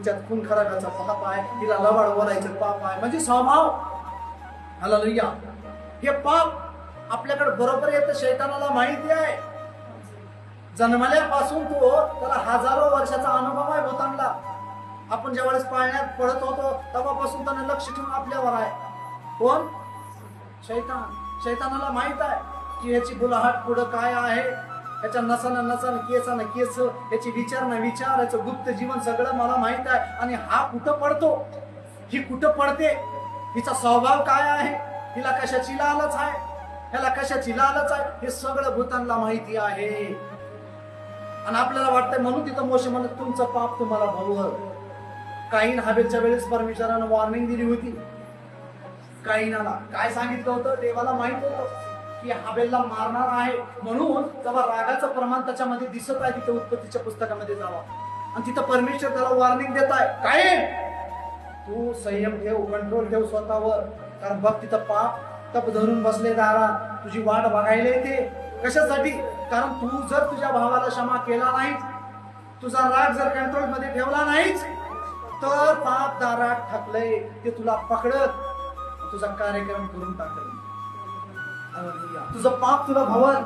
हिच्यात खून खराब्याचा पाप आहे, हिला लबाड बोलायचं पाप आहे, म्हणजे स्वभाव. हालेलुया. हे पाप आपल्याकडे बरोबर येतं, शैतानाला माहिती आहे. जन्मल्यापासून तो त्याला हजारो वर्षाचा अनुभव आहे भूतांना. आपण ज्यावेळेस पाळण्यात पडत होतो तेव्हापासून त्याने लक्ष ठेवून आपल्यावर आहे. कोण? शैतान. शैतानाला माहित आहे की याची बुलाहाट पुढं काय आहे, याच्या नसानं नसन, केसानं केस, याची विचार विचार, याचं गुप्त जीवन सगळं मला माहित आहे. आणि हा कुठं पडतो, ही कुठं पडते, हिचा स्वभाव काय आहे, हिला कशाची लालच आहे, ह्याला कशाची लालच आहे, हे सगळं भूतांना माहिती आहे. आणि आपल्याला वाटतंय म्हणून तिथं मोशे म्हणत तुमचं पाप तुम्हाला भोगल. काहीन हाबेलच्या वेळेस परमेश्वरानं वॉर्निंग दिली होती. काहीनाला काय सांगितलं होतं, देवाला माहित होतं की हाबेलला मारणार आहे, म्हणून जेव्हा रागाचं प्रमाण त्याच्यामध्ये दिसत आहे तिथं उत्पत्तीच्या पुस्तकामध्ये जावा आणि तिथं परमेश्वर त्याला वॉर्निंग देत आहे, काय तू संयम ठेव, कंट्रोल ठेव स्वतःवर, कारण बघ तिथं पाप तप धरून बसले दारा, तुझी वाट बघायला येते. कशासाठी? कारण तू जर तुझ्या भावाला क्षमा केला नाहीस, तुझा राग जर कंट्रोल मध्ये ठेवला नाहीस, तर पाप दारात ठाकलंय, ते तुला पकडत तुझा कार्यक्रम करून टाकल. तुझं पाप तुला भवन